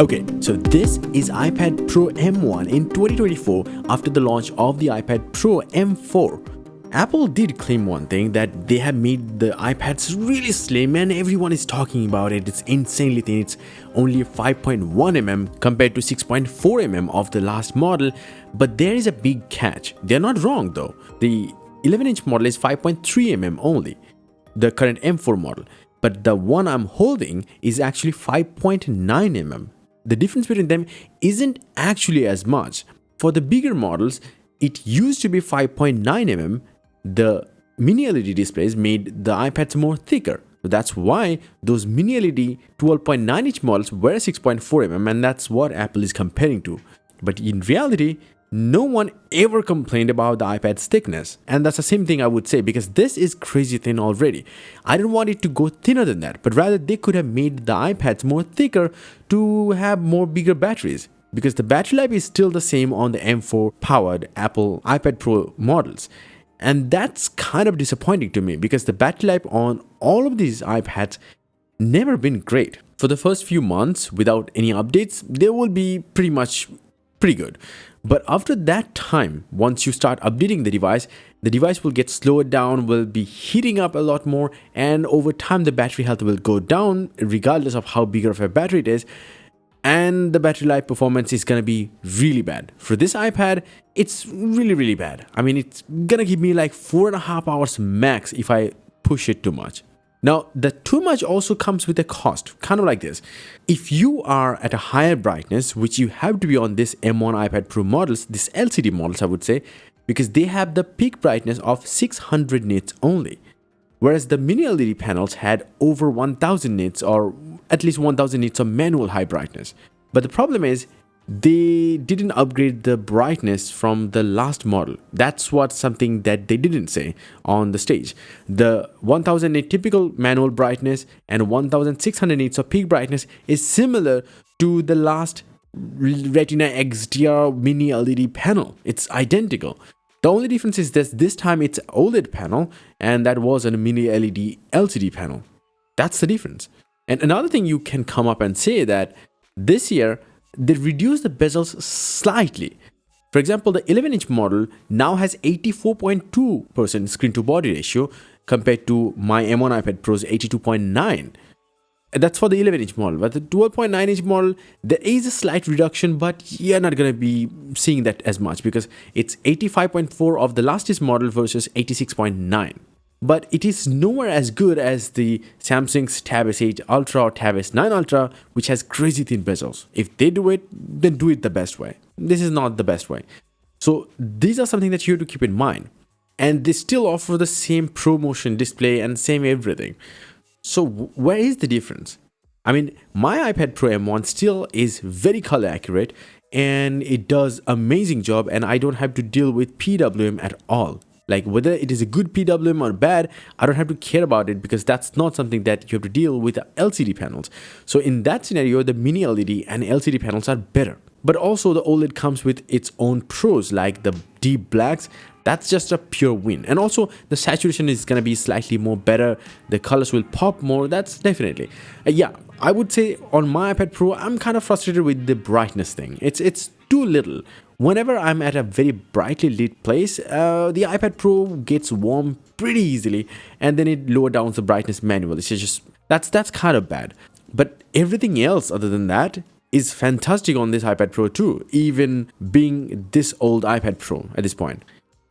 Okay, so this is iPad Pro M1 in 2024 after the launch of the iPad Pro M4. Apple did claim one thing, that they have made the iPads really slim and everyone is talking about it. It's insanely thin. It's only 5.1mm compared to 6.4mm of the last model. But there is a big catch. They're not wrong though. The 11-inch model is 5.3mm only, the current M4 model. But the one I'm holding is actually 5.9mm. The difference between them isn't actually as much. For the bigger models, it used to be 5.9mm. The mini LED displays made the iPads more thicker. So that's why those mini LED 12.9-inch models were 6.4mm, and that's what Apple is comparing to. But in reality, no one ever complained about the iPad's thickness. And that's the same thing I would say, because this is crazy thin already. I don't want it to go thinner than that, but rather they could have made the iPads more thicker to have more bigger batteries. Because the battery life is still the same on the M4 powered Apple iPad Pro models. And that's kind of disappointing to me, because the battery life on all of these iPads never been great. For the first few months, without any updates, they will be pretty good. But after that time, once you start updating the device will get slowed down, will be heating up a lot more, and over time the battery health will go down regardless of how big of a battery it is. And the battery life performance is gonna be really bad. For this iPad, it's really bad. I mean, it's gonna give me like 4.5 hours max if I push it too much. Now, the too much also comes with a cost, kind of like this. If you are at a higher brightness, which you have to be on this M1 iPad Pro models, this LCD models I would say, because they have the peak brightness of 600 nits only. Whereas the mini LED panels had over 1000 nits, or at least 1000 nits of manual high brightness. But the problem is, they didn't upgrade the brightness from the last model. That's something that they didn't say on the stage. The 1000 nit typical manual brightness and 1600 nits of peak brightness is similar to the last Retina XDR mini LED panel. It's identical. The only difference is this time it's OLED panel, and that was a mini LED LCD panel. That's the difference. And another thing you can come up and say that this year they reduced the bezels slightly. For example, the 11-inch model now has 84.2% screen to body ratio compared to my M1 iPad Pro's 82.9. That's for the 11-inch model. But the 12.9-inch model, there is a slight reduction, but you're not going to be seeing that as much because it's 85.4 of the lastest model versus 86.9. But it is nowhere as good as the Samsung's Tab S8 Ultra or Tab S9 Ultra, which has crazy thin bezels. If they do it, then do it the best way. This is not the best way. So these are something that you have to keep in mind. And they still offer the same ProMotion display and same everything. So where is the difference? I mean, my iPad Pro M1 still is very color accurate and it does amazing job, and I don't have to deal with PWM at all. Like whether it is a good PWM or bad, I don't have to care about it because that's not something that you have to deal with LCD panels. So in that scenario, the mini LED and LCD panels are better. But also the OLED comes with its own pros, like the deep blacks. That's just a pure win. And also the saturation is going to be slightly more better. The colors will pop more. That's definitely. Yeah, I would say on my iPad Pro, I'm kind of frustrated with the brightness thing. It's too little. Whenever I'm at a very brightly lit place, the iPad Pro gets warm pretty easily, and then it lowers down the brightness manually. It's just that's kind of bad. But everything else other than that is fantastic on this iPad Pro too, even being this old iPad Pro at this point.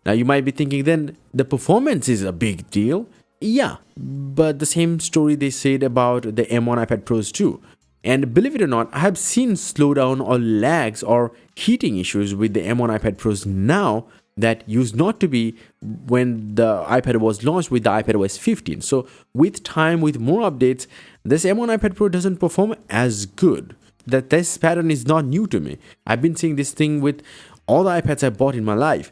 Now you might be thinking then the performance is a big deal. Yeah, but the same story they said about the M1 iPad Pros too. And believe it or not, I have seen slowdown or lags or heating issues with the M1 iPad Pros now that used not to be when the iPad was launched with the iPadOS 15. So with time, with more updates, this M1 iPad Pro doesn't perform as good. This pattern is not new to me. I've been seeing this thing with all the iPads I bought in my life.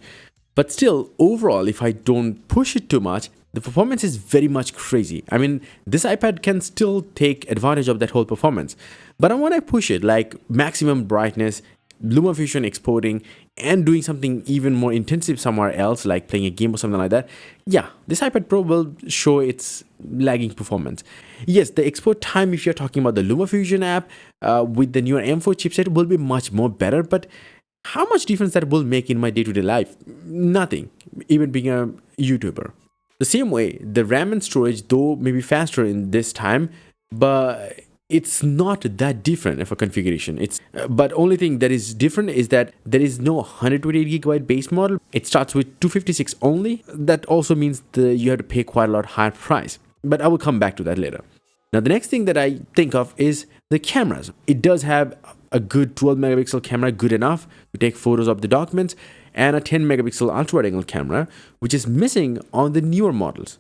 But still, overall, if I don't push it too much, the performance is very much crazy. I mean, this iPad can still take advantage of that whole performance. But when I push it, like maximum brightness, LumaFusion exporting, and doing something even more intensive somewhere else, like playing a game or something like that, yeah, this iPad Pro will show its lagging performance. Yes, the export time, if you're talking about the LumaFusion app with the newer M4 chipset, will be much more better. But how much difference that will make in my day-to-day life? Nothing, even being a YouTuber. The same way, the RAM and storage, though, may be faster in this time, but it's not that different of a configuration. It's but only thing that is different is that there is no 128 GB base model. It starts with 256 only. That also means you have to pay quite a lot higher price. But I will come back to that later. Now, the next thing that I think of is the cameras. It does have a good 12 megapixel camera, good enough to take photos of the documents, and a 10 megapixel ultra wide angle camera, which is missing on the newer models.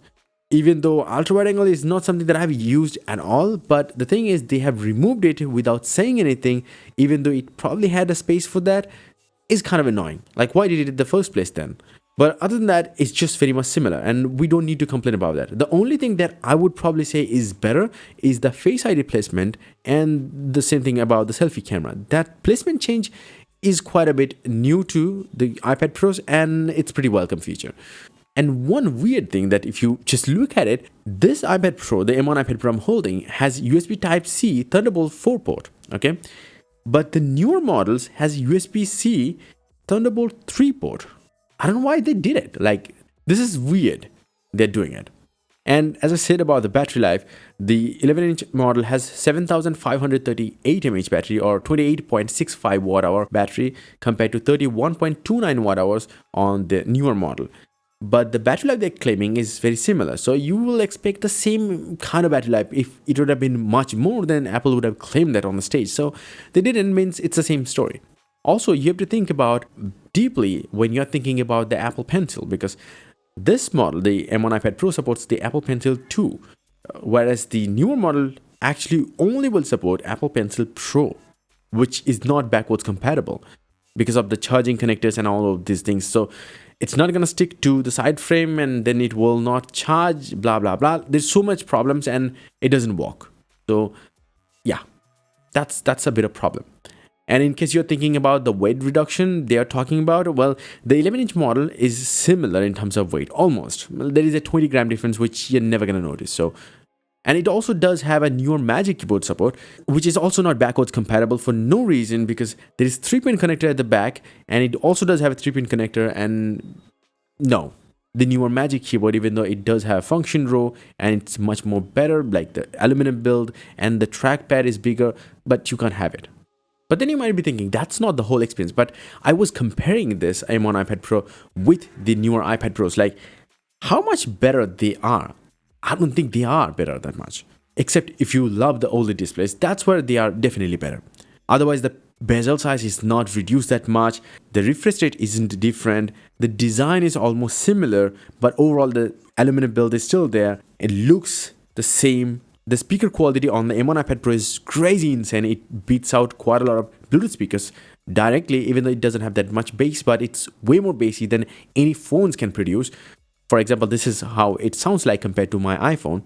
Even though ultra wide angle is not something that I've used at all, but the thing is they have removed it without saying anything, even though it probably had a space for that, is kind of annoying. Like, why did it in the first place then? But other than that, it's just very much similar, and we don't need to complain about that. The only thing that I would probably say is better is the Face ID placement, and the same thing about the selfie camera. That placement change is quite a bit new to the iPad Pros, and it's pretty welcome feature. And one weird thing that if you just look at it, this iPad Pro, the M1 iPad Pro I'm holding, has USB Type-C Thunderbolt 4 port, okay? But the newer models has USB-C Thunderbolt 3 port. I don't know why they did it. Like, this is weird. They're doing it. And as I said about the battery life, the 11-inch model has 7,538 mAh battery or 28.65 watt-hour battery compared to 31.29 watt-hours on the newer model. But the battery life they're claiming is very similar. So you will expect the same kind of battery life. If it would have been much more, then Apple would have claimed that on the stage. So they didn't, means it's the same story. Also, you have to think about deeply when you're thinking about the Apple Pencil, because this model, the M1 iPad Pro, supports the Apple Pencil 2, whereas the newer model actually only will support Apple Pencil Pro, which is not backwards compatible because of the charging connectors and all of these things. So it's not going to stick to the side frame, and then it will not charge, blah, blah, blah. There's so much problems and it doesn't work. So yeah, that's a bit of problem. And in case you're thinking about the weight reduction they are talking about, well, the 11-inch model is similar in terms of weight, almost. Well, there is a 20-gram difference, which you're never going to notice. So, and it also does have a newer Magic Keyboard support, which is also not backwards compatible for no reason, because there is 3-pin connector at the back, and it also does have a 3-pin connector. And no, the newer Magic Keyboard, even though it does have function row and it's much more better, like the aluminum build, and the trackpad is bigger, but you can't have it. But then you might be thinking, that's not the whole experience. But I was comparing this M1 iPad Pro with the newer iPad Pros. Like, how much better they are? I don't think they are better that much. Except if you love the OLED displays, that's where they are definitely better. Otherwise, the bezel size is not reduced that much. The refresh rate isn't different. The design is almost similar, but overall the aluminum build is still there. It looks the same. The speaker quality on the M1 iPad Pro is crazy insane. It beats out quite a lot of Bluetooth speakers directly, even though it doesn't have that much bass, but it's way more bassy than any phones can produce. For example, this is how it sounds like compared to my iPhone.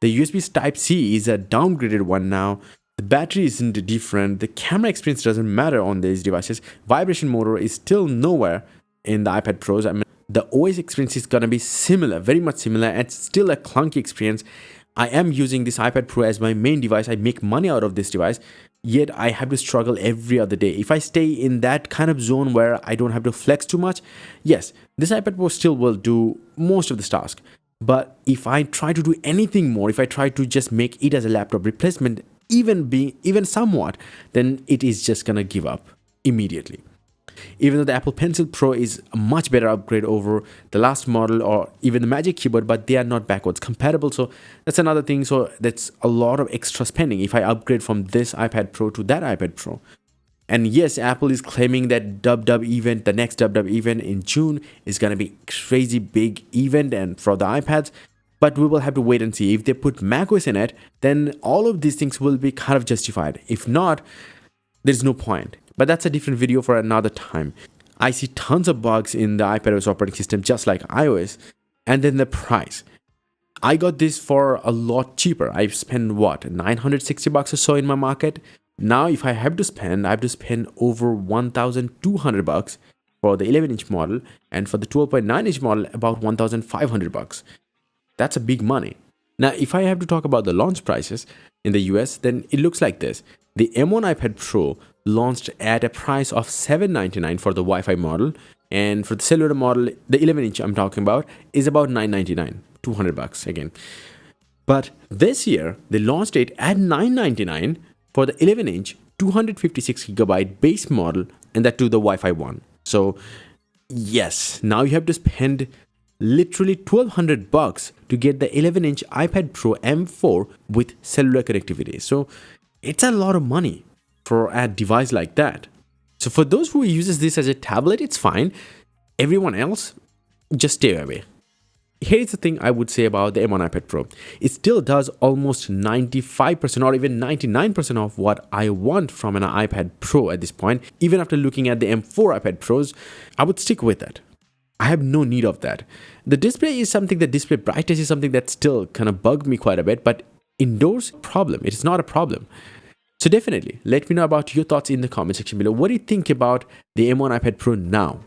The USB Type-C is a downgraded one now. The battery isn't different. The camera experience doesn't matter on these devices. Vibration motor is still nowhere in the iPad Pros. I mean, the OS experience is gonna be similar, very much similar. And it's still a clunky experience. I am using this iPad Pro as my main device. I make money out of this device, yet I have to struggle every other day. If I stay in that kind of zone where I don't have to flex too much, yes, this iPad Pro still will do most of this task. But if I try to do anything more, if I try to just make it as a laptop replacement, even somewhat, then it is just gonna give up immediately. Even though the Apple Pencil Pro is a much better upgrade over the last model or even the Magic Keyboard, but they are not backwards compatible. So that's another thing. So that's a lot of extra spending if I upgrade from this iPad Pro to that iPad Pro. And yes, Apple is claiming that dub event, the next dub event in June, is going to be crazy big event and for the iPads. But we will have to wait and see. If they put macOS in it, then all of these things will be kind of justified. If not, there's no point. But that's a different video for another time. I see tons of bugs in the iPadOS operating system, just like iOS. And then the price. I got this for a lot cheaper. I've spent what, 960 bucks or so in my market. Now, if I have to spend, I have to spend over 1,200 bucks for the 11-inch model, and for the 12.9-inch model, about 1,500 bucks. That's a big money. Now, if I have to talk about the launch prices in the US, then it looks like this. The M1 iPad Pro launched at a price of $799 for the Wi-Fi model, and for the cellular model, the 11-inch I'm talking about, is about $999, 200 bucks again. But this year, they launched it at $999 for the 11-inch 256GB base model, and that to the Wi-Fi one. So yes, now you have to spend literally 1,200 bucks to get the 11-inch iPad Pro M4 with cellular connectivity. So it's a lot of money for a device like that. So for those who uses this as a tablet, it's fine. Everyone else, just stay away. Here's the thing I would say about the M1 iPad Pro. It still does almost 95% or even 99% of what I want from an iPad Pro at this point. Even after looking at the M4 iPad Pros, I would stick with that. I have no need of that. The display is something, the display brightness is something that still kind of bugged me quite a bit, but indoors, problem. It is not a problem. So definitely, let me know about your thoughts in the comment section below. What do you think about the M1 iPad Pro now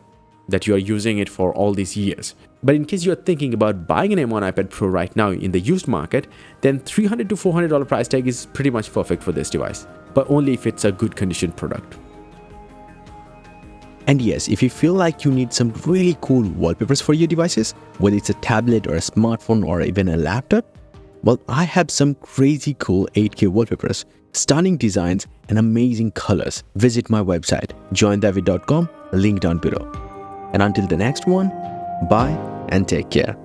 that you are using it for all these years? But in case you're thinking about buying an M1 iPad Pro right now in the used market, then $300 to $400 price tag is pretty much perfect for this device, but only if it's a good condition product. And yes, if you feel like you need some really cool wallpapers for your devices, whether it's a tablet or a smartphone or even a laptop, well, I have some crazy cool 8K wallpapers, stunning designs, and amazing colors. Visit my website, joindavid.com, link down below. And until the next one, bye and take care.